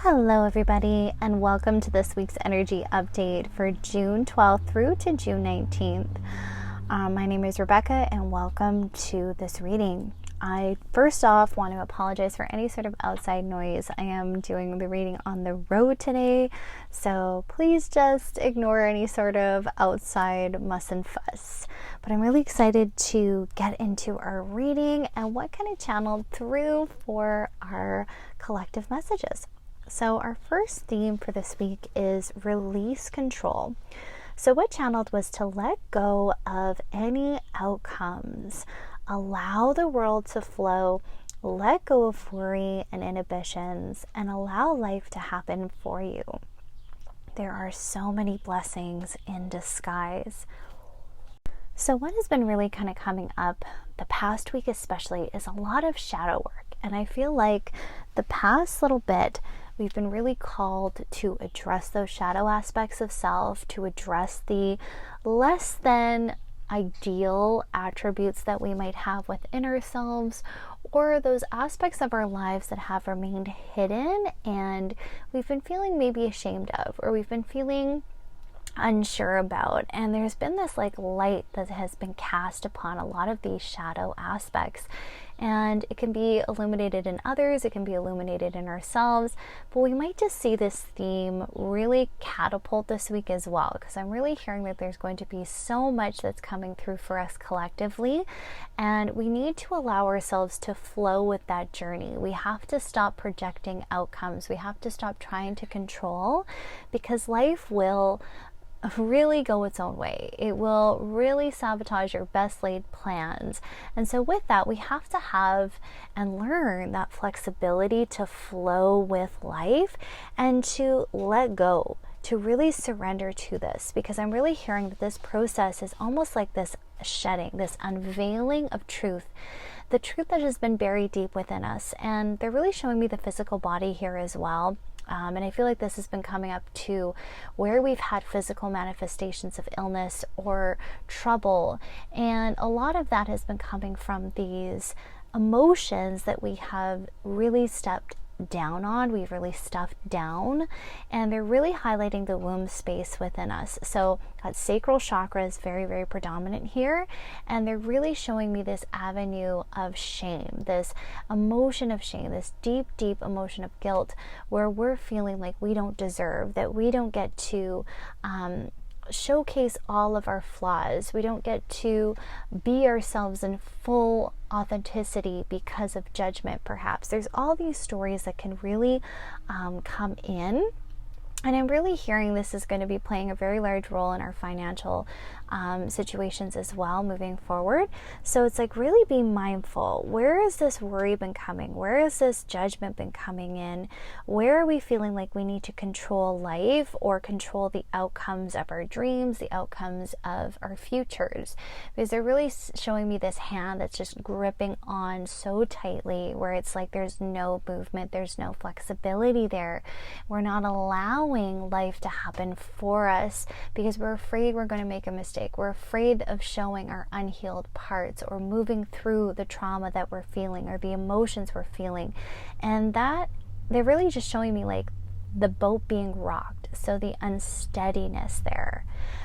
Hello everybody, and welcome to this week's energy update for June 12th through to June 19th. My name is Rebecca and welcome to this reading. I first off want to apologize for any sort of outside noise. I am doing the reading on the road today, so please just ignore any sort of outside muss and fuss. But I'm really excited to get into our reading and what kind of channeled through for our collective messages. So our first theme for this week is release control. So what channeled was to let go of any outcomes, allow the world to flow, let go of worry and inhibitions, and allow life to happen for you. There are so many blessings in disguise. So what has been really kind of coming up the past week especially is a lot of shadow work. And I feel like the past little bit we've been really called to address those shadow aspects of self, to address the less than ideal attributes that we might have within ourselves, or those aspects of our lives that have remained hidden and we've been feeling maybe ashamed of, or we've been feeling unsure about. And there's been this light that has been cast upon a lot of these shadow aspects, and it can be illuminated in others, it can be illuminated in ourselves, but we might just see this theme really catapult this week as well, because I'm really hearing that there's going to be so much that's coming through for us collectively, and we need to allow ourselves to flow with that journey. We have to stop projecting outcomes. We have to stop trying to control, because life will really go its own way. It will really sabotage your best laid plans. And so with that, we have to have and learn that flexibility to flow with life and to let go, to really surrender to this, because I'm really hearing that this process is almost like this shedding, this unveiling of truth, the truth that has been buried deep within us. And they're really showing me the physical body here as well. And I feel like this has been coming up to where we've had physical manifestations of illness or trouble. And a lot of that has been coming from these emotions that we have really stepped down on, we've really stuffed down, and they're really highlighting the womb space within us. So that sacral chakra is very, very predominant here, and they're really showing me this avenue of shame, this emotion of shame, this deep, deep emotion of guilt, where we're feeling like we don't deserve, that we don't get to showcase all of our flaws. We don't get to be ourselves in full authenticity because of judgment, perhaps. There's all these stories that can really come in. And I'm really hearing this is going to be playing a very large role in our financial situations as well moving forward. So it's really be mindful. Where has this worry been coming? Where has this judgment been coming in? Where are we feeling like we need to control life or control the outcomes of our dreams, the outcomes of our futures? Because they're really showing me this hand that's just gripping on so tightly, where it's like there's no movement, there's no flexibility there. We're not allowing life to happen for us because we're afraid we're going to make a mistake. We're afraid of showing our unhealed parts or moving through the trauma that we're feeling or the emotions we're feeling. And that they're really just showing me the boat being rocked. So the unsteadiness there.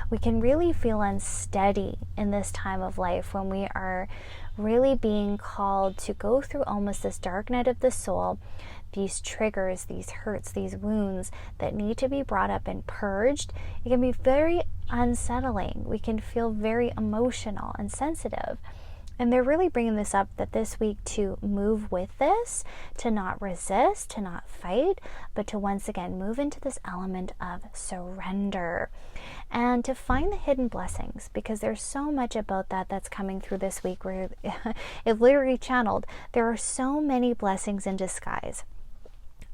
We can really feel unsteady in this time of life when we are really being called to go through almost this dark night of the soul, these triggers, these hurts, these wounds that need to be brought up and purged. It can be very unsettling. We can feel very emotional and sensitive. And they're really bringing this up that this week to move with this, to not resist, to not fight, but to once again move into this element of surrender and to find the hidden blessings, because there's so much about that that's coming through this week where it literally channeled. There are so many blessings in disguise.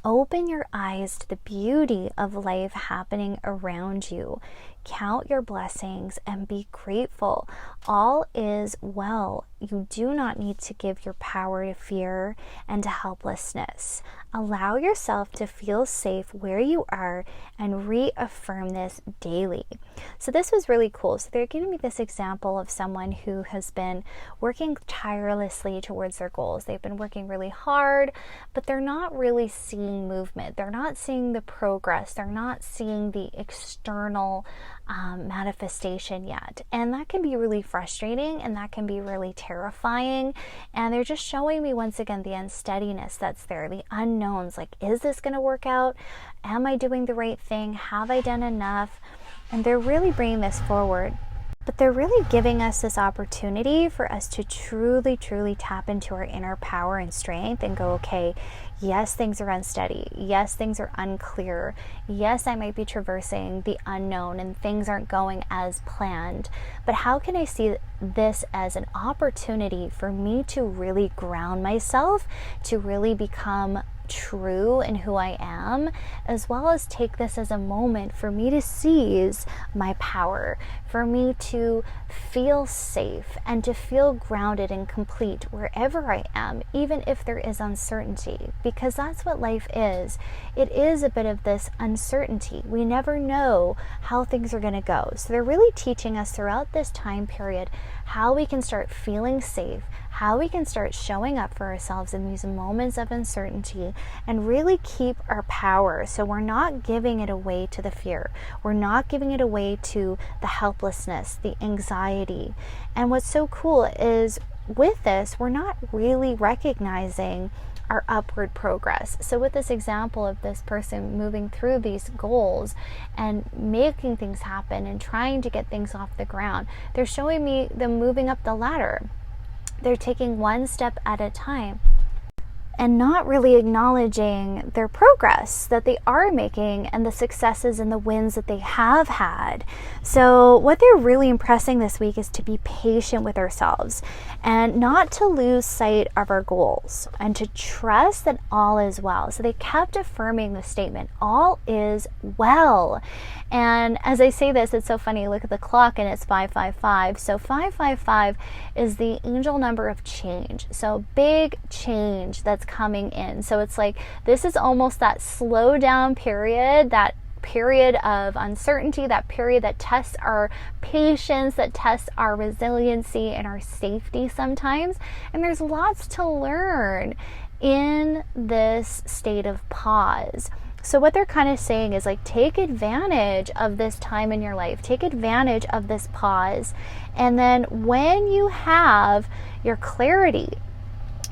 Open your eyes to the beauty of life happening around you. count your blessings, and be grateful. All is well. You do not need to give your power to fear and to helplessness. Allow yourself to feel safe where you are and reaffirm this daily. So this was really cool. So they're giving me this example of someone who has been working tirelessly towards their goals. They've been working really hard, but they're not really seeing movement. They're not seeing the progress. They're not seeing the external manifestation yet. And that can be really frustrating, and that can be really terrifying. And they're just showing me once again the unsteadiness that's there, the unknowns. Like, is this going to work out? Am I doing the right thing? Have I done enough? And they're really bringing this forward. But they're really giving us this opportunity for us to truly, truly tap into our inner power and strength and go, okay, yes, things are unsteady. Yes, things are unclear. Yes, I might be traversing the unknown and things aren't going as planned. But how can I see this as an opportunity for me to really ground myself, to really become true in who I am, as well as take this as a moment for me to seize my power, for me to feel safe and to feel grounded and complete wherever I am, even if there is uncertainty, because that's what life is. It is a bit of this uncertainty. We never know how things are going to go. So they're really teaching us throughout this time period how we can start feeling safe, how we can start showing up for ourselves in these moments of uncertainty and really keep our power. So we're not giving it away to the fear. We're not giving it away to the helplessness, the anxiety. And what's so cool is with this, we're not really recognizing our upward progress. So with this example of this person moving through these goals and making things happen and trying to get things off the ground, they're showing me them moving up the ladder. They're taking one step at a time and not really acknowledging their progress that they are making and the successes and the wins that they have had. So what they're really impressing this week is to be patient with ourselves and not to lose sight of our goals and to trust that all is well. So they kept affirming the statement, all is well. And as I say this, it's so funny. Look at the clock and it's 555. So 555 is the angel number of change. So big change that's coming in. So it's like this is almost that slow down period, that period of uncertainty, that period that tests our patience, that tests our resiliency and our safety sometimes. And there's lots to learn in this state of pause. So what they're kind of saying is like, take advantage of this time in your life, take advantage of this pause. And then when you have your clarity,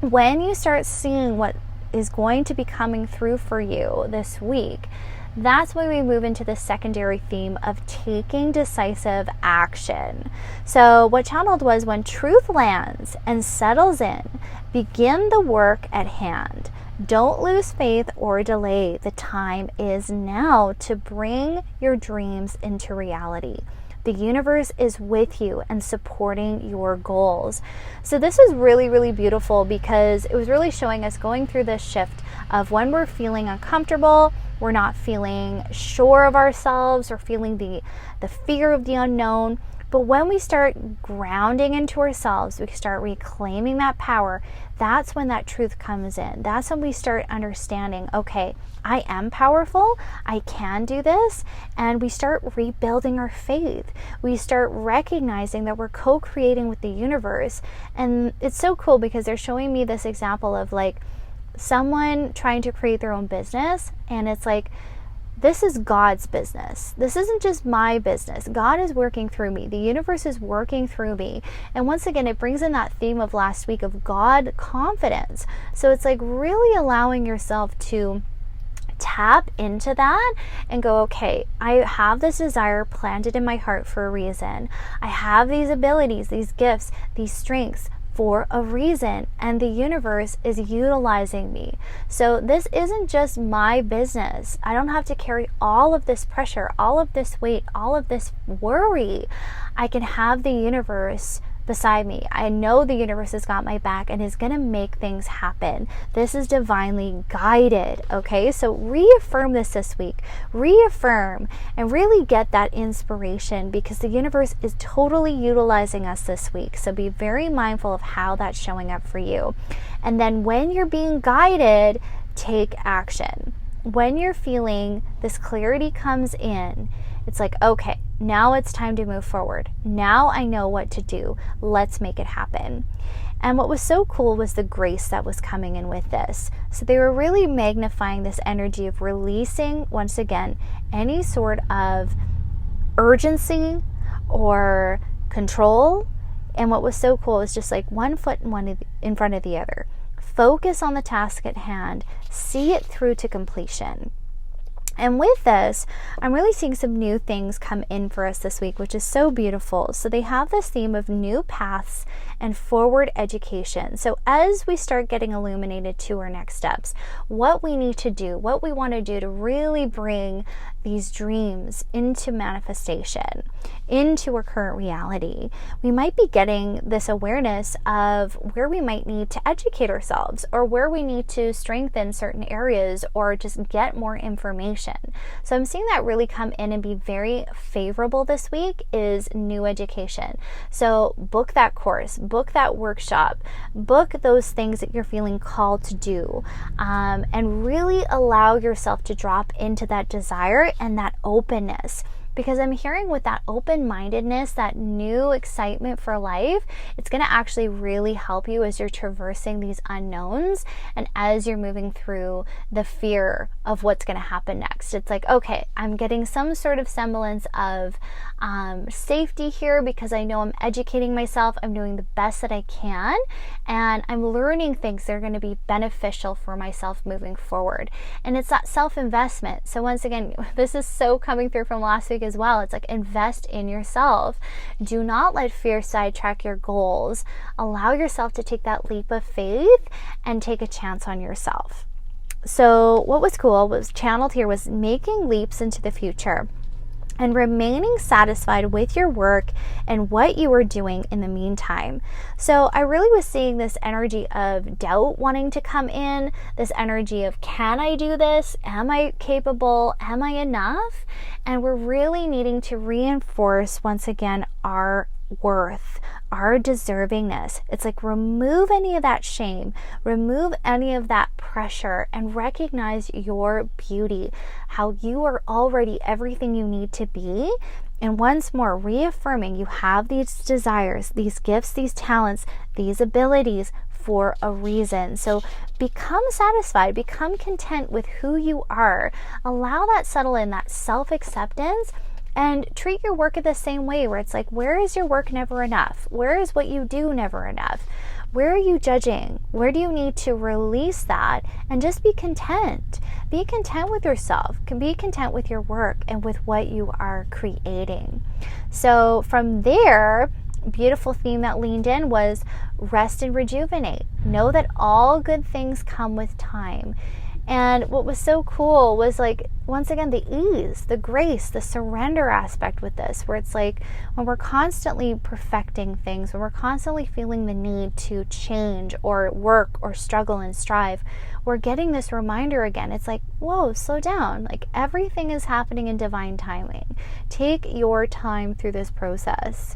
when you start seeing what is going to be coming through for you this week, that's when we move into the secondary theme of taking decisive action. So what channeled was, when truth lands and settles in, begin the work at hand. Don't lose faith or delay. The time is now to bring your dreams into reality. The universe is with you and supporting your goals. So this is really, really beautiful because it was really showing us going through this shift of when we're feeling uncomfortable, we're not feeling sure of ourselves or feeling the fear of the unknown. But when we start grounding into ourselves, we start reclaiming that power, that's when that truth comes in. That's when we start understanding, okay, I am powerful, I can do this, and we start rebuilding our faith. We start recognizing that we're co-creating with the universe. And it's so cool because they're showing me this example of like someone trying to create their own business, and it's like, this is God's business. This isn't just my business. God is working through me. The universe is working through me. And once again, it brings in that theme of last week of God confidence. So it's like really allowing yourself to tap into that and go, okay, I have this desire planted in my heart for a reason. I have these abilities, these gifts, these strengths for a reason, and the universe is utilizing me. So this isn't just my business. I don't have to carry all of this pressure, all of this weight, all of this worry. I can have the universe beside me. I know the universe has got my back and is going to make things happen. This is divinely guided, okay? So reaffirm this week. Reaffirm and really get that inspiration, because the universe is totally utilizing us this week. So be very mindful of how that's showing up for you. And then when you're being guided, take action. When you're feeling this clarity comes in, it's like, okay, now it's time to move forward. Now I know what to do. Let's make it happen. And what was so cool was the grace that was coming in with this. So they were really magnifying this energy of releasing, once again, any sort of urgency or control. And what was so cool is just like one foot in front of the other. Focus on the task at hand. See it through to completion. And with this, I'm really seeing some new things come in for us this week, which is so beautiful. So they have this theme of new paths and forward education. So as we start getting illuminated to our next steps, what we need to do, what we want to do to really bring these dreams into manifestation, into our current reality, we might be getting this awareness of where we might need to educate ourselves, or where we need to strengthen certain areas, or just get more information. So I'm seeing that really come in and be very favorable this week is new education. So book that course, book that workshop, book those things that you're feeling called to do, and really allow yourself to drop into that desire and that openness. Because I'm hearing with that open-mindedness, that new excitement for life, it's going to actually really help you as you're traversing these unknowns and as you're moving through the fear of what's going to happen next. It's like, okay, I'm getting some sort of semblance of safety here because I know I'm educating myself, I'm doing the best that I can, and I'm learning things that are going to be beneficial for myself moving forward. And it's that self-investment. So once again, this is so coming through from last week as well. It's like, invest in yourself. Do not let fear sidetrack your goals. Allow yourself to take that leap of faith and take a chance on yourself. So what was cool, what was channeled here, was making leaps into the future and remaining satisfied with your work and what you are doing in the meantime. So I really was seeing this energy of doubt wanting to come in, this energy of, can I do this? Am I capable? Am I enough? And we're really needing to reinforce, once again, our worth, our deservingness. It's like, remove any of that shame, remove any of that pressure, and recognize your beauty, how you are already everything you need to be. And once more, reaffirming you have these desires, these gifts, these talents, these abilities for a reason. So become satisfied, become content with who you are. Allow that settle in, that self-acceptance. And treat your work in the same way, where it's like, where is your work never enough? Where is what you do never enough? Where are you judging? Where do you need to release that and just be content? Be content with yourself. Be content with your work and with what you are creating. So from there, beautiful theme that leaned in was rest and rejuvenate. Know that all good things come with time. And what was so cool was, like, once again, the ease, the grace, the surrender aspect with this, where it's like, when we're constantly perfecting things, when we're constantly feeling the need to change or work or struggle and strive, we're getting this reminder again. It's like, whoa, slow down. Like, everything is happening in divine timing. Take your time through this process.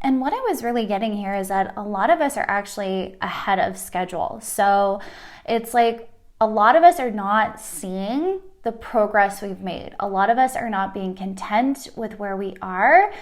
And what I was really getting here is that a lot of us are actually ahead of schedule. So it's like, a lot of us are not seeing the progress we've made. A lot of us are not being content with where we are,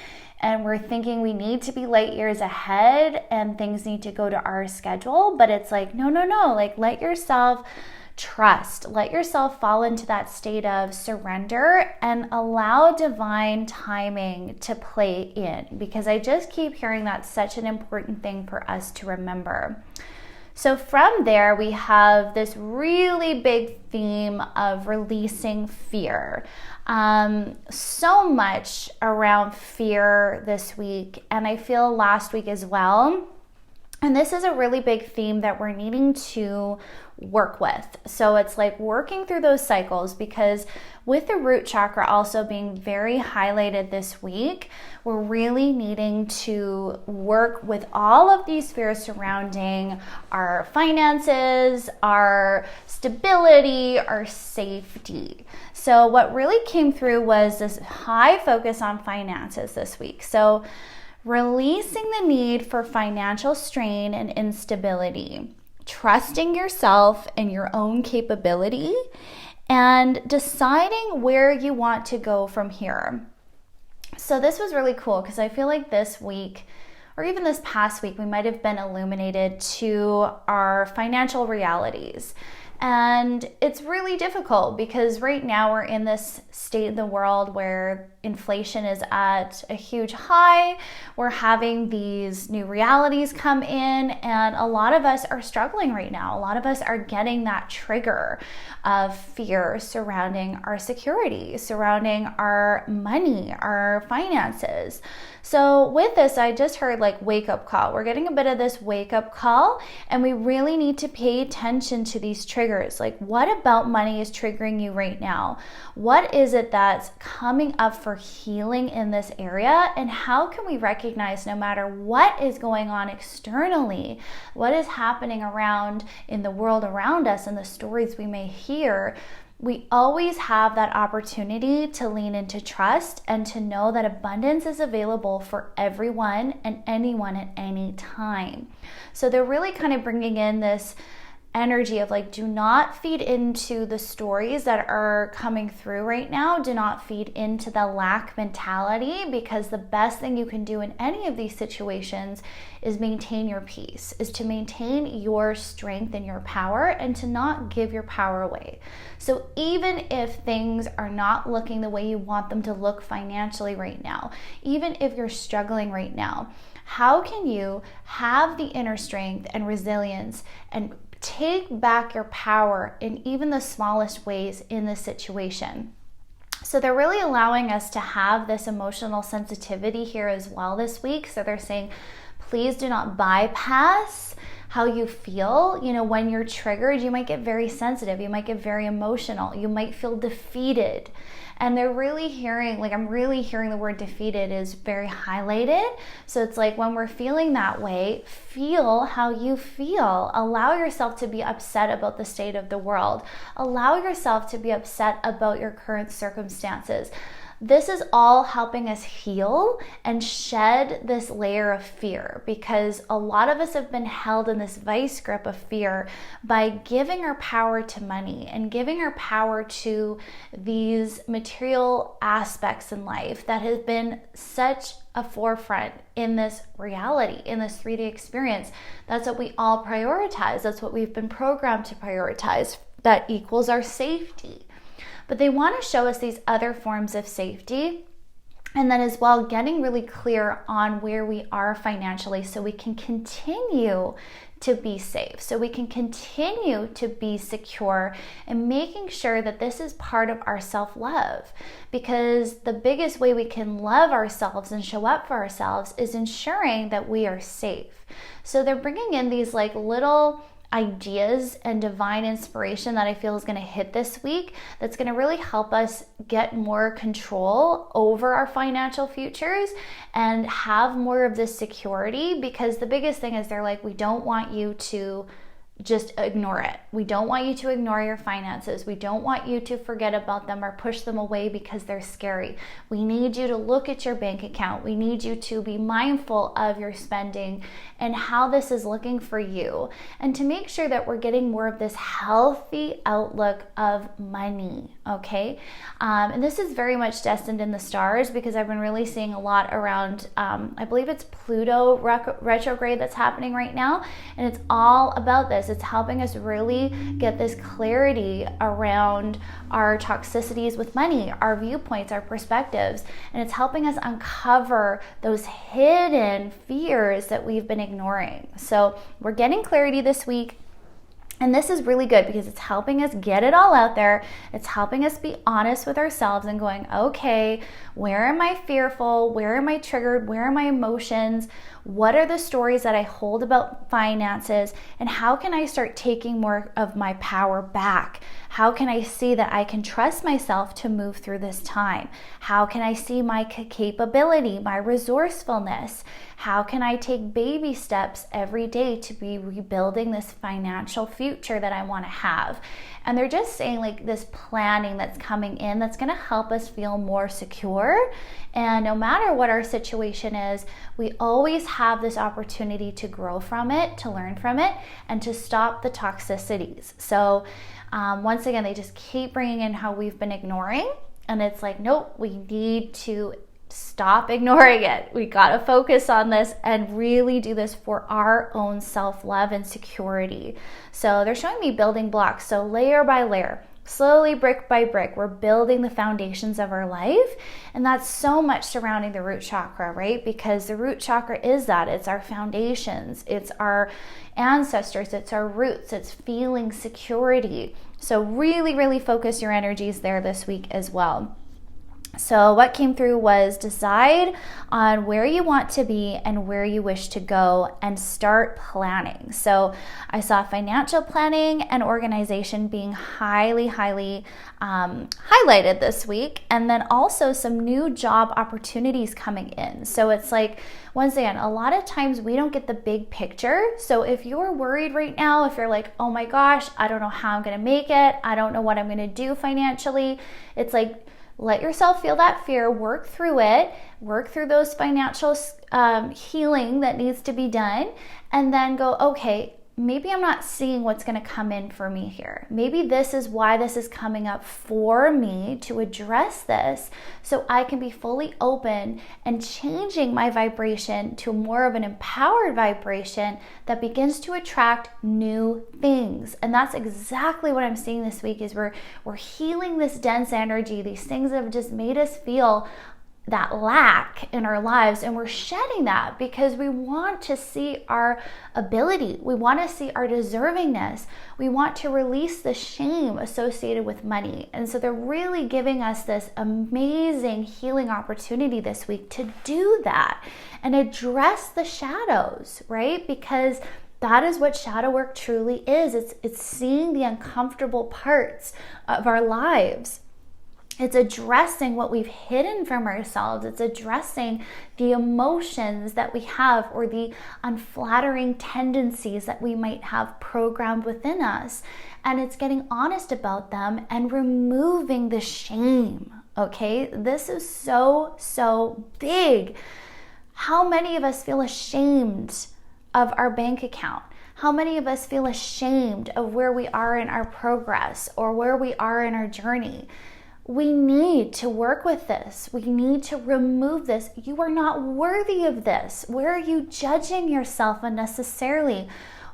and we're thinking we need to be light years ahead and things need to go to our schedule. But it's like, no. Like, let yourself trust, let yourself fall into that state of surrender and allow divine timing to play in, because I just keep hearing that's such an important thing for us to remember. So from there, we have this really big theme of releasing fear. So much around fear this week, and I feel last week as well. And this is a really big theme that we're needing to work with. So it's like working through those cycles, because with the root chakra also being very highlighted this week, we're really needing to work with all of these spheres surrounding our finances, our stability, our safety. So what really came through was this high focus on finances this week. So releasing the need for financial strain and instability, trusting yourself and your own capability, and deciding where you want to go from here. So this was really cool, because I feel like this week, or even this past week, we might have been illuminated to our financial realities. And it's really difficult, because right now we're in this state in the world where inflation is at a huge high. We're having these new realities come in, and a lot of us are struggling right now. A lot of us are getting that trigger of fear surrounding our security, surrounding our money, our finances. So with this, I just heard like wake up call. We're getting a bit of this wake up call, and we really need to pay attention to these triggers. Like, what about money is triggering you right now? What is it that's coming up for healing in this area? And how can we recognize, no matter what is going on externally, what is happening around in the world around us and the stories we may hear, we always have that opportunity to lean into trust and to know that abundance is available for everyone and anyone at any time. So they're really kind of bringing in this energy of like, do not feed into the stories that are coming through right now. Do not feed into the lack mentality, because the best thing you can do in any of these situations is maintain your peace, is to maintain your strength and your power, and to not give your power away. So even if things are not looking the way you want them to look financially right now, even if you're struggling right now, how can you have the inner strength and resilience and take back your power in even the smallest ways in this situation? So they're really allowing us to have this emotional sensitivity here as well this week. So they're saying, please do not bypass how you feel. You know, when you're triggered, you might get very sensitive. You might get very emotional. You might feel defeated. And they're really hearing, like, I'm really hearing the word defeated is very highlighted. So it's like, when we're feeling that way, feel how you feel. Allow yourself to be upset about the state of the world. Allow yourself to be upset about your current circumstances. This is all helping us heal and shed this layer of fear, because a lot of us have been held in this vice grip of fear by giving our power to money and giving our power to these material aspects in life that has been such a forefront in this reality, in this 3D experience. That's what we all prioritize. That's what we've been programmed to prioritize. That equals our safety. But they want to show us these other forms of safety, and then as well getting really clear on where we are financially, so we can continue to be safe, so we can continue to be secure, and making sure that this is part of our self-love. Because the biggest way we can love ourselves and show up for ourselves is ensuring that we are safe. So they're bringing in these like little ideas and divine inspiration that I feel is going to hit this week, that's going to really help us get more control over our financial futures and have more of this security. Because the biggest thing is, they're like, we don't want you to just ignore it. We don't want you to ignore your finances. We don't want you to forget about them or push them away because they're scary. We need you to look at your bank account. We need you to be mindful of your spending and how this is looking for you, and to make sure that we're getting more of this healthy outlook of money, okay? And this is very much destined in the stars, because I've been really seeing a lot around, I believe it's Pluto retrograde that's happening right now, and it's all about this. It's helping us really get this clarity around our toxicities with money, our viewpoints, our perspectives, and it's helping us uncover those hidden fears that we've been ignoring. So we're getting clarity this week. And this is really good because it's helping us get it all out there. It's helping us be honest with ourselves and going, okay, where am I fearful? Where am I triggered? Where are my emotions? What are the stories that I hold about finances? And how can I start taking more of my power back? How can I see that I can trust myself to move through this time? How can I see my capability, my resourcefulness? How can I take baby steps every day to be rebuilding this financial future that I want to have? And they're just saying like this planning that's coming in that's going to help us feel more secure. And no matter what our situation is, we always have this opportunity to grow from it, to learn from it, and to stop the toxicities. So once again, they just keep bringing in how we've been ignoring. And it's like, nope, we need to stop ignoring it. We got to focus on this and really do this for our own self-love and security. So they're showing me building blocks. So layer by layer, slowly, brick by brick, we're building the foundations of our life. And that's so much surrounding the root chakra, right? Because the root chakra is that. It's our foundations. It's our ancestors. It's our roots. It's feeling security. So really, really focus your energies there this week as well. So what came through was decide on where you want to be and where you wish to go and start planning. So I saw financial planning and organization being highly highlighted this week, and then also some new job opportunities coming in. So it's like, once again, a lot of times we don't get the big picture. So if you're worried right now, if you're like, oh my gosh, I don't know how I'm going to make it, I don't know what I'm going to do financially, it's like, let yourself feel that fear, work through it, work through those financial healing that needs to be done, and then go, okay, maybe I'm not seeing what's going to come in for me here. Maybe this is why this is coming up for me, to address this so I can be fully open and changing my vibration to more of an empowered vibration that begins to attract new things. And that's exactly what I'm seeing this week is we're healing this dense energy, these things that have just made us feel that lack in our lives, and we're shedding that because we want to see our ability, we want to see our deservingness, we want to release the shame associated with money. And so they're really giving us this amazing healing opportunity this week to do that and address the shadows, right? Because that is what shadow work truly is. It's seeing the uncomfortable parts of our lives. It's addressing what we've hidden from ourselves. It's addressing the emotions that we have or the unflattering tendencies that we might have programmed within us. And it's getting honest about them and removing the shame, okay? This is so big. How many of us feel ashamed of our bank account? How many of us feel ashamed of where we are in our progress or where we are in our journey? We need to work with this. We need to remove this. You are not worthy of this. Where are you judging yourself unnecessarily?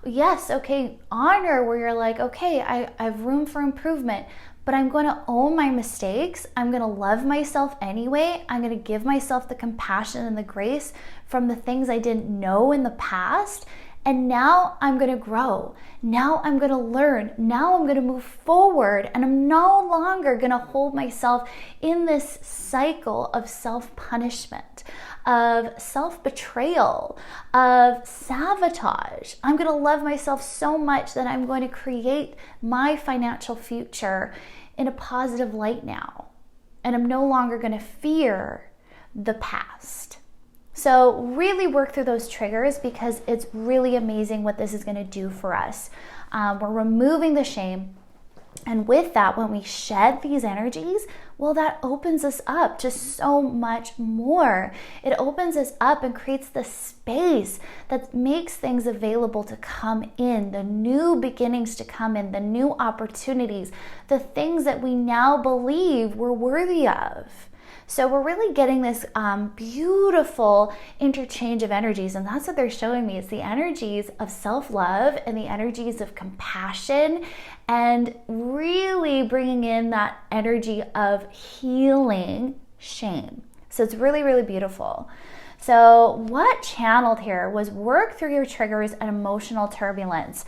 Yes, okay, honor where you're like, okay, I have room for improvement, but I'm going to own my mistakes. I'm going to love myself anyway. I'm going to give myself the compassion and the grace from the things I didn't know in the past. And now I'm going to grow. Now I'm going to learn. Now I'm going to move forward. And I'm no longer going to hold myself in this cycle of self-punishment, of self-betrayal, of sabotage. I'm going to love myself so much that I'm going to create my financial future in a positive light now. And I'm no longer going to fear the past. So really work through those triggers because it's really amazing what this is going to do for us. We're removing the shame. And with that, when we shed these energies, well, that opens us up to so much more. It opens us up and creates the space that makes things available to come in, the new beginnings to come in, the new opportunities, the things that we now believe we're worthy of. So we're really getting this beautiful interchange of energies, and that's what they're showing me. It's the energies of self-love and the energies of compassion, and really bringing in that energy of healing shame. So it's really, really beautiful. So what channeled here was work through your triggers and emotional turbulence.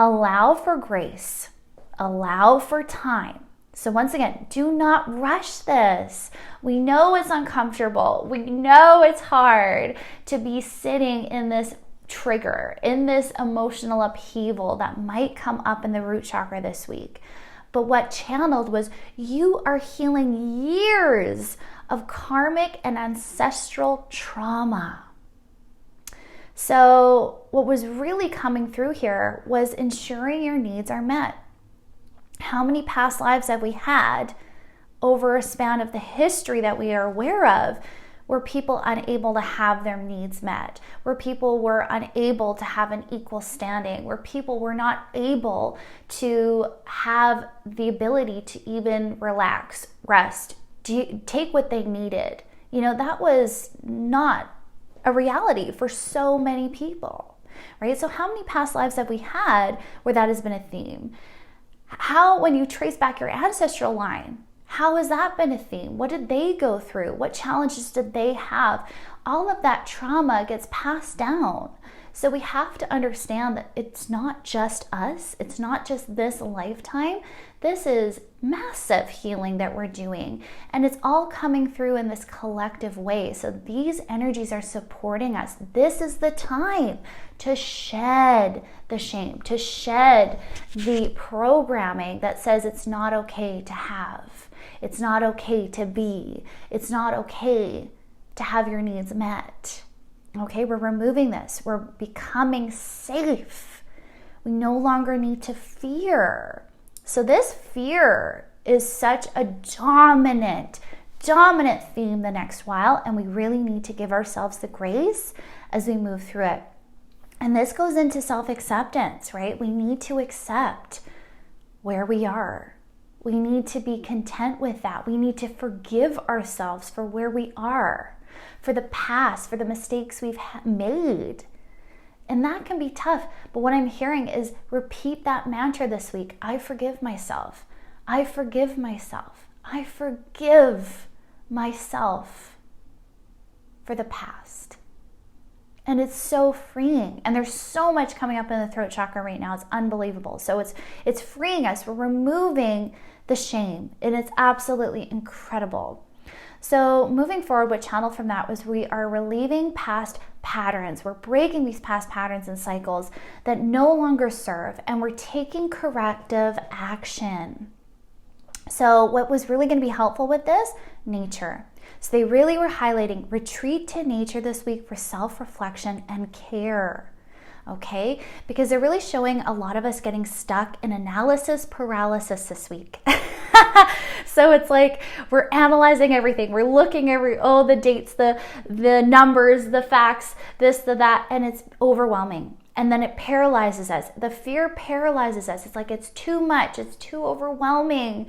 Allow for grace. Allow for time. So once again, do not rush this. We know it's uncomfortable. We know it's hard to be sitting in this trigger, in this emotional upheaval that might come up in the root chakra this week. But what channeled was, you are healing years of karmic and ancestral trauma. So what was really coming through here was ensuring your needs are met. How many past lives have we had over a span of the history that we are aware of, were people unable to have their needs met, where people were unable to have an equal standing, where people were not able to have the ability to even relax, rest, take what they needed? That was not a reality for so many people, right? So how many past lives have we had where that has been a theme? How, when you trace back your ancestral line, how has that been a theme? What did they go through? What challenges did they have? All of that trauma gets passed down. So we have to understand that it's not just us. It's not just this lifetime. This is massive healing that we're doing. And it's all coming through in this collective way. So these energies are supporting us. This is the time to shed the shame, to shed the programming that says it's not okay to have. It's not okay to be. It's not okay to have your needs met. Okay, we're removing this. We're becoming safe. We no longer need to fear. So this fear is such a dominant theme the next while, and we really need to give ourselves the grace as we move through it. And this goes into self-acceptance, right? We need to accept where we are. We need to be content with that. We need to forgive ourselves for where we are, for the past, for the mistakes we've made. And that can be tough. But what I'm hearing is, repeat that mantra this week. I forgive myself. I forgive myself. I forgive myself for the past. And it's so freeing. And there's so much coming up in the throat chakra right now. It's unbelievable. So it's freeing us. We're removing the shame. And it's absolutely incredible. So moving forward, what channeled from that was, we are relieving past patterns. We're breaking these past patterns and cycles that no longer serve, and we're taking corrective action. So what was really going to be helpful with this? Nature. So they really were highlighting retreat to nature this week for self-reflection and care. Okay? Because they're really showing a lot of us getting stuck in analysis paralysis this week. So it's like we're analyzing everything. We're looking at the dates, the numbers, the facts, this, that, and it's overwhelming. And then it paralyzes us. The fear paralyzes us. It's like it's too much. It's too overwhelming.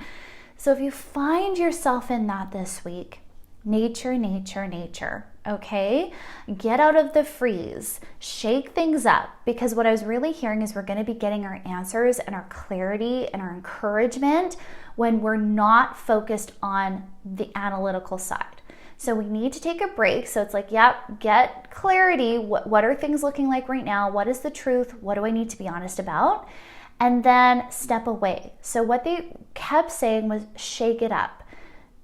So if you find yourself in that this week, nature, okay? Get out of the freeze, shake things up, because what I was really hearing is we're going to be getting our answers and our clarity and our encouragement when we're not focused on the analytical side. So we need to take a break. So it's like, get clarity. What are things looking like right now? What is the truth? What do I need to be honest about? And then step away. So what they kept saying was, shake it up.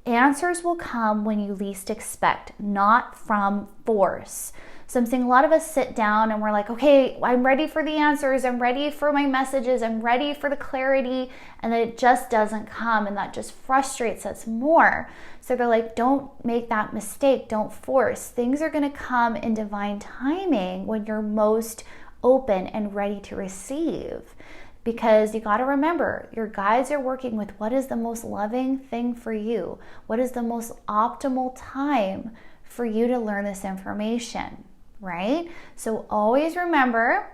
Answers will come when you least expect, not from force. So I'm saying a lot of us sit down and we're like, okay, I'm ready for the answers. I'm ready for my messages. I'm ready for the clarity. And then it just doesn't come, and that just frustrates us more. So they're like, don't make that mistake. Don't force. Things are going to come in divine timing when you're most open and ready to receive. Because you got to remember, your guides are working with what is the most loving thing for you. What is the most optimal time for you to learn this information, right? So always remember,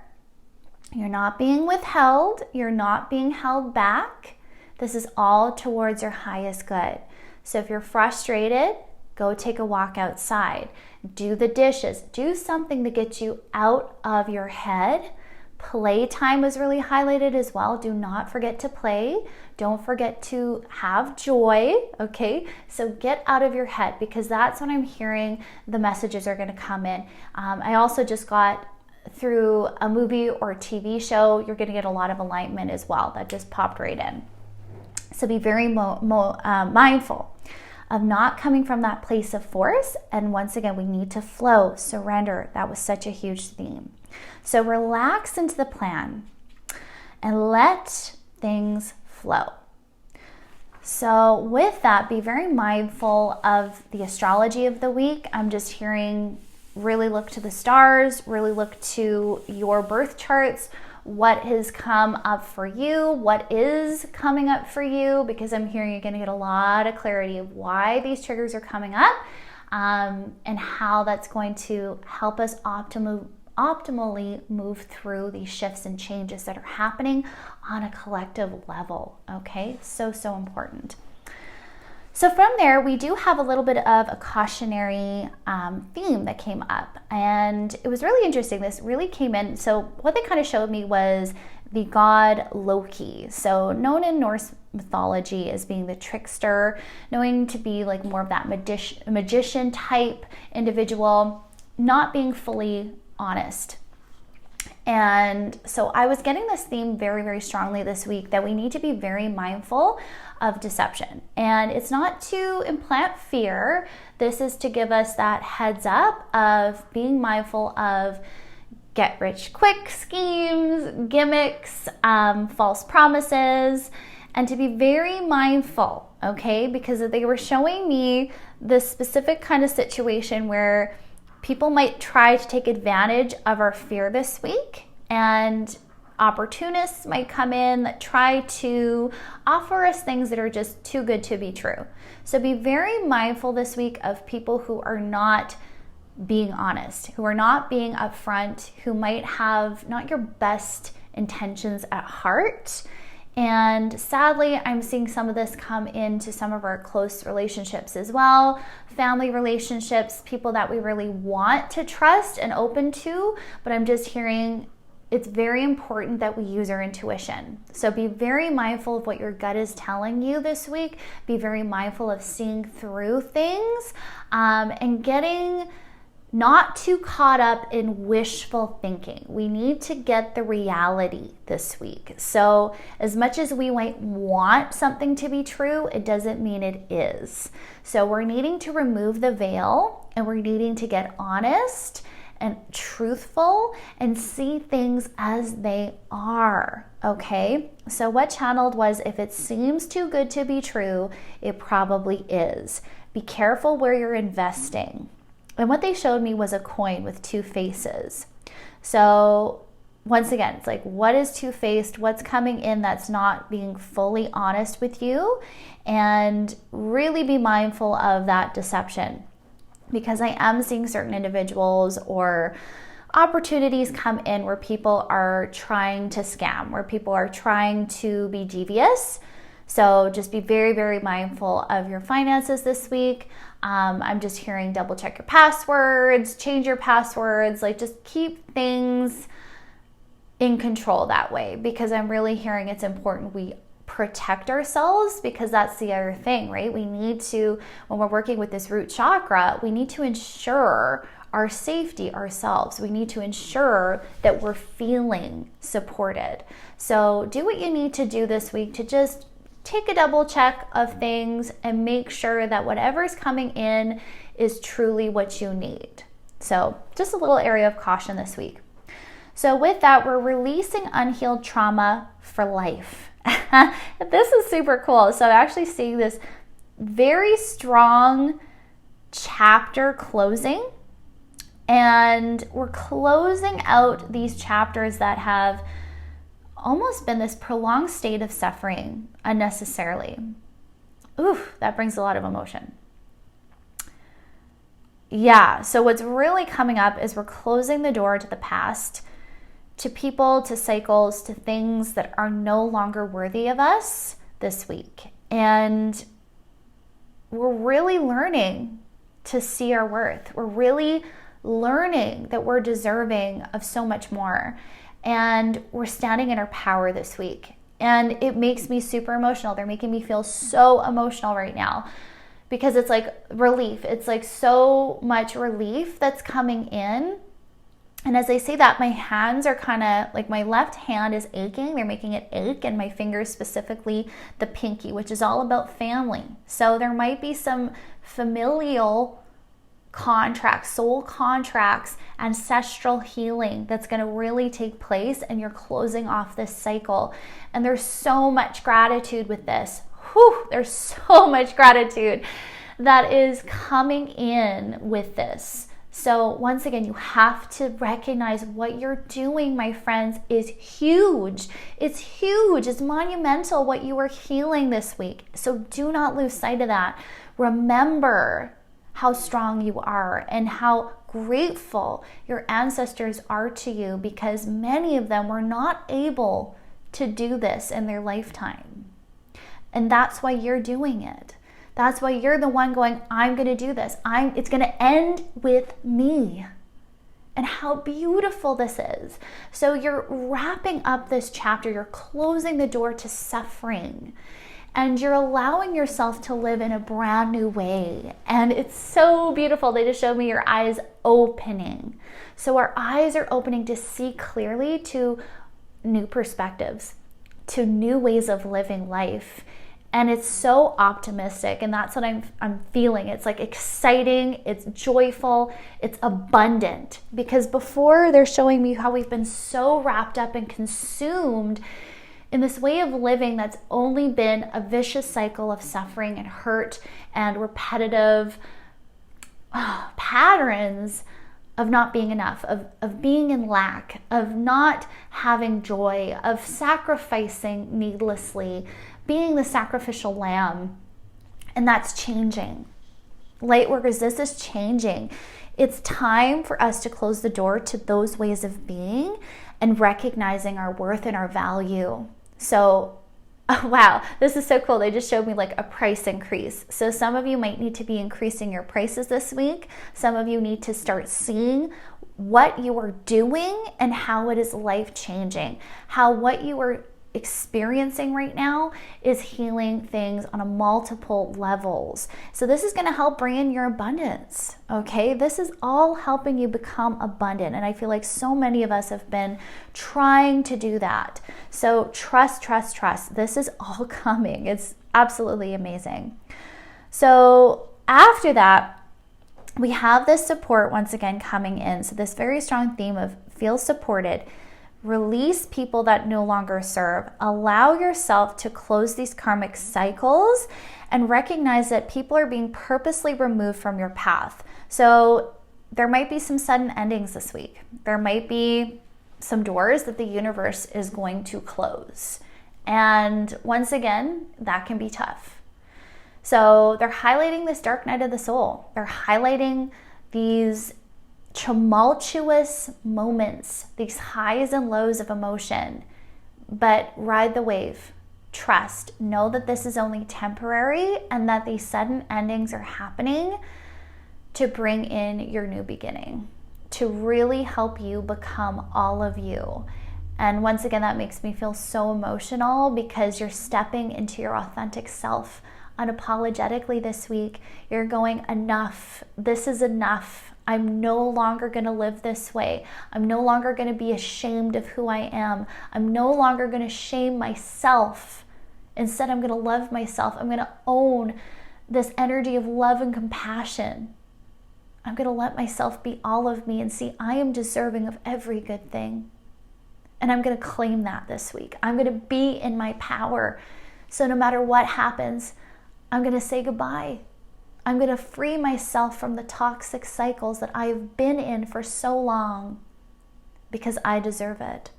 you're not being withheld. You're not being held back. This is all towards your highest good. So if you're frustrated, go take a walk outside. Do the dishes. Do something to get you out of your head. Playtime was really highlighted as well. Do not forget to play. Don't forget to have joy, okay? So get out of your head, because that's when I'm hearing the messages are going to come in. I also just got through a movie or TV show, you're going to get a lot of alignment as well. That just popped right in. So be very mindful of not coming from that place of force. And once again, we need to flow, surrender. That was such a huge theme. So relax into the plan and let things flow. So with that, be very mindful of the astrology of the week. I'm just hearing, really look to the stars, really look to your birth charts, what has come up for you, what is coming up for you, because I'm hearing you're going to get a lot of clarity of why these triggers are coming up, and how that's going to help us optimally move through these shifts and changes that are happening on a collective level. Okay, so important. So from there, we do have a little bit of a cautionary theme that came up, and it was really interesting. This really came in. So what they kind of showed me was the god Loki, so known in Norse mythology as being the trickster, knowing to be like more of that magician type individual, not being fully honest. And so I was getting this theme very, very strongly this week that we need to be very mindful of deception. And it's not to implant fear. This is to give us that heads up of being mindful of get rich quick schemes, gimmicks, false promises, and to be very mindful, okay? Because they were showing me this specific kind of situation where people might try to take advantage of our fear this week, and opportunists might come in that try to offer us things that are just too good to be true. So be very mindful this week of people who are not being honest, who are not being upfront, who might have not your best intentions at heart. And sadly, I'm seeing some of this come into some of our close relationships as well, family relationships, people that we really want to trust and open to, but I'm just hearing it's very important that we use our intuition. So be very mindful of what your gut is telling you this week. Be very mindful of seeing through things, and getting not too caught up in wishful thinking. We need to get the reality this week. So as much as we might want something to be true, it doesn't mean it is. So we're needing to remove the veil, and we're needing to get honest and truthful and see things as they are, okay? So what channeled was, if it seems too good to be true, it probably is. Be careful where you're investing. And what they showed me was a coin with two faces. So once again, it's like, what is two-faced? What's coming in that's not being fully honest with you? And really be mindful of that deception, because I am seeing certain individuals or opportunities come in where people are trying to scam, where people are trying to be devious. So just be very, very mindful of your finances this week. I'm just hearing double check your passwords, change your passwords, like just keep things in control that way, because I'm really hearing it's important we protect ourselves, because that's the other thing, right? We need to, when we're working with this root chakra, we need to ensure our safety ourselves. We need to ensure that we're feeling supported. So do what you need to do this week to just take a double check of things and make sure that whatever's coming in is truly what you need. So just a little area of caution this week. So with that, we're releasing unhealed trauma for life. This is super cool. So I'm actually seeing this very strong chapter closing, and we're closing out these chapters that have almost been this prolonged state of suffering unnecessarily. Oof, that brings a lot of emotion. Yeah, so what's really coming up is we're closing the door to the past, to people, to cycles, to things that are no longer worthy of us this week. And we're really learning to see our worth. We're really learning that we're deserving of so much more. And we're standing in our power this week. And it makes me super emotional. They're making me feel so emotional right now, because it's like relief. It's like so much relief that's coming in. And as I say that, my hands are kind of like, my left hand is aching. They're making it ache. And my fingers, specifically the pinky, which is all about family. So there might be some familial contracts, soul contracts, ancestral healing that's going to really take place. And you're closing off this cycle. And there's so much gratitude with this. Whew, there's so much gratitude that is coming in with this. So once again, you have to recognize what you're doing, my friends, is huge. It's huge. It's monumental what you are healing this week. So do not lose sight of that. Remember how strong you are and how grateful your ancestors are to you, because many of them were not able to do this in their lifetime. And that's why you're doing it. That's why you're the one going, I'm going to do this. It's going to end with me. And how beautiful this is. So you're wrapping up this chapter. You're closing the door to suffering. And you're allowing yourself to live in a brand new way. And it's so beautiful. They just showed me your eyes opening. So our eyes are opening to see clearly to new perspectives, to new ways of living life. And it's so optimistic, and that's what I'm feeling. It's like exciting, it's joyful, it's abundant. Because before, they're showing me how we've been so wrapped up and consumed in this way of living that's only been a vicious cycle of suffering and hurt and repetitive patterns of not being enough, of being in lack, of not having joy, of sacrificing needlessly, being the sacrificial lamb. And that's changing. Lightworkers, this is changing. It's time for us to close the door to those ways of being and recognizing our worth and our value. So, oh, wow, this is so cool. They just showed me like a price increase. So some of you might need to be increasing your prices this week. Some of you need to start seeing what you are doing and how it is life-changing. How what you are experiencing right now is healing things on a multiple levels. So this is going to help bring in your abundance. Okay, this is all helping you become abundant, and I feel like so many of us have been trying to do that. So trust. This is all coming. It's absolutely amazing. So after that, we have this support once again coming in. So this very strong theme of feel supported. Release people that no longer serve. Allow yourself to close these karmic cycles and recognize that people are being purposely removed from your path. So there might be some sudden endings this week. There might be some doors that the universe is going to close. And once again, that can be tough. So they're highlighting this dark night of the soul. They're highlighting these tumultuous moments, these highs and lows of emotion, but ride the wave. Trust. Know that this is only temporary and that these sudden endings are happening to bring in your new beginning, to really help you become all of you. And once again, that makes me feel so emotional because you're stepping into your authentic self unapologetically this week. You're going, enough. This is enough. I'm no longer going to live this way. I'm no longer going to be ashamed of who I am. I'm no longer going to shame myself. Instead, I'm going to love myself. I'm going to own this energy of love and compassion. I'm going to let myself be all of me and see I am deserving of every good thing. And I'm going to claim that this week. I'm going to be in my power. So no matter what happens, I'm going to say goodbye. I'm going to free myself from the toxic cycles that I've been in for so long because I deserve it.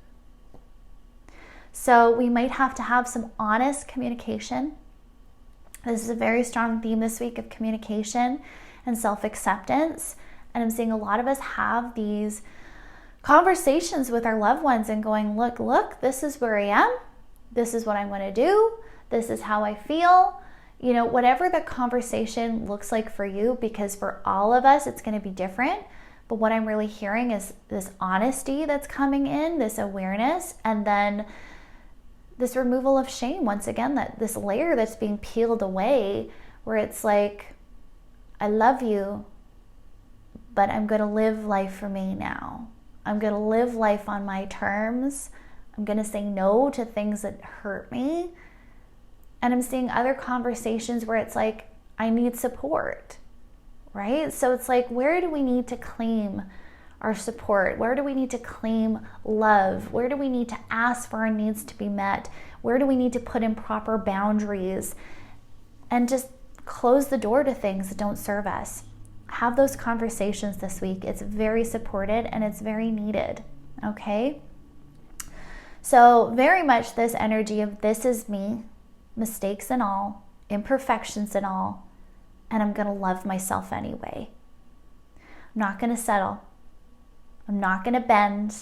So we might have to have some honest communication. This is a very strong theme this week of communication and self-acceptance. And I'm seeing a lot of us have these conversations with our loved ones and going, look, this is where I am. This is what I'm going to do. This is how I feel. You know, whatever the conversation looks like for you, because for all of us, it's going to be different. But what I'm really hearing is this honesty that's coming in, this awareness, and then this removal of shame. Once again, that this layer that's being peeled away, where it's like, I love you, but I'm going to live life for me now. I'm going to live life on my terms. I'm going to say no to things that hurt me. And I'm seeing other conversations where it's like, I need support, right? So it's like, where do we need to claim our support? Where do we need to claim love? Where do we need to ask for our needs to be met? Where do we need to put in proper boundaries and just close the door to things that don't serve us? Have those conversations this week. It's very supported and it's very needed, okay? So very much this energy of this is me, mistakes and all, imperfections and all, and I'm going to love myself anyway. I'm not going to settle. I'm not going to bend.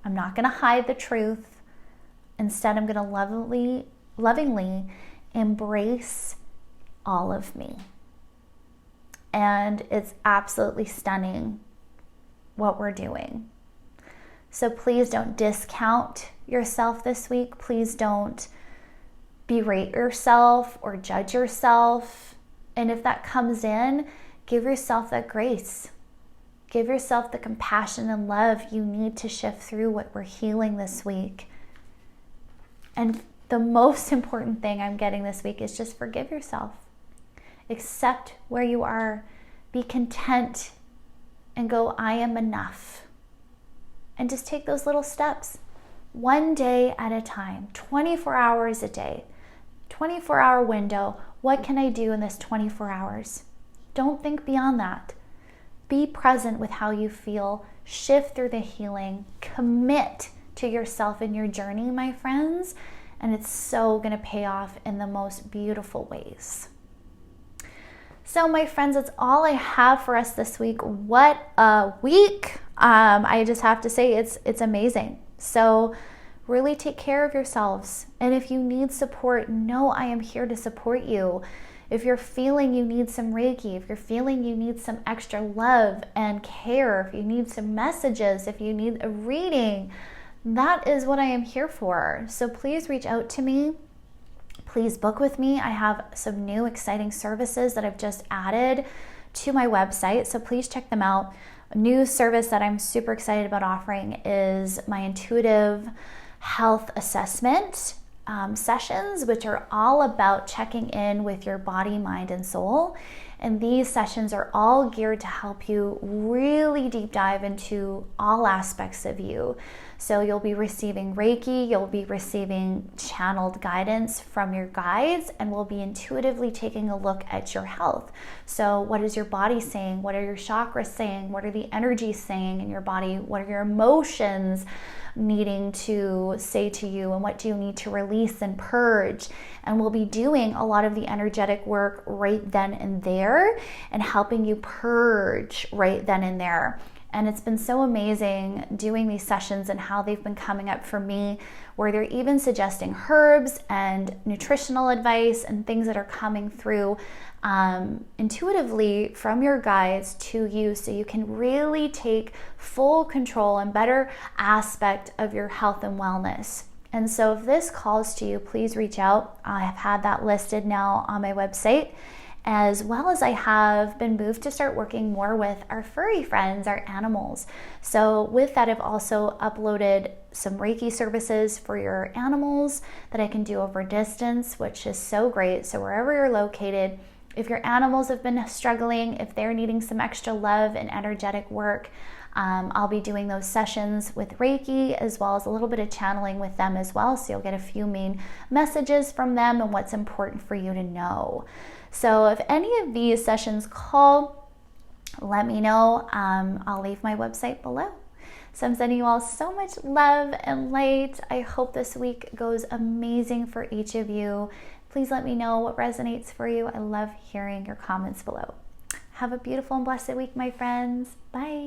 I'm not going to hide the truth. Instead, I'm going to lovingly embrace all of me. And it's absolutely stunning what we're doing. So please don't discount yourself this week. Please don't berate yourself or judge yourself. And if that comes in, give yourself that grace. Give yourself the compassion and love you need to shift through what we're healing this week. And the most important thing I'm getting this week is just forgive yourself. Accept where you are. Be content and go, I am enough. And just take those little steps. One day at a time, 24 hours a day, 24-hour window. What can I do in this 24 hours? Don't think beyond that. Be present with how you feel. Shift through the healing. Commit to yourself in your journey, my friends. And it's so going to pay off in the most beautiful ways. So my friends, that's all I have for us this week. What a week. I just have to say it's amazing. So really take care of yourselves. And if you need support, know I am here to support you. If you're feeling you need some Reiki, if you're feeling you need some extra love and care, if you need some messages, if you need a reading, that is what I am here for. So please reach out to me. Please book with me. I have some new exciting services that I've just added to my website, so please check them out. A new service that I'm super excited about offering is my intuitive health assessment sessions, which are all about checking in with your body, mind, and soul. And these sessions are all geared to help you really deep dive into all aspects of you. So you'll be receiving Reiki, you'll be receiving channeled guidance from your guides, and we'll be intuitively taking a look at your health. So what is your body saying? What are your chakras saying? What are the energies saying in your body? What are your emotions needing to say to you, and what do you need to release and purge? And we'll be doing a lot of the energetic work right then and there and helping you purge right then and there. And it's been so amazing doing these sessions and how they've been coming up for me, where they're even suggesting herbs and nutritional advice and things that are coming through intuitively from your guides to you, so you can really take full control and better aspect of your health and wellness. And so if this calls to you, please reach out. I have had that listed now on my website, as well as I have been moved to start working more with our furry friends, our animals. So with that, I've also uploaded some Reiki services for your animals that I can do over distance, which is so great. So wherever you're located, if your animals have been struggling, if they're needing some extra love and energetic work, I'll be doing those sessions with Reiki, as well as a little bit of channeling with them as well. So you'll get a few main messages from them and what's important for you to know. So if any of these sessions call, let me know. I'll leave my website below. So I'm sending you all so much love and light. I hope this week goes amazing for each of you. Please let me know what resonates for you. I love hearing your comments below. Have a beautiful and blessed week, my friends. Bye.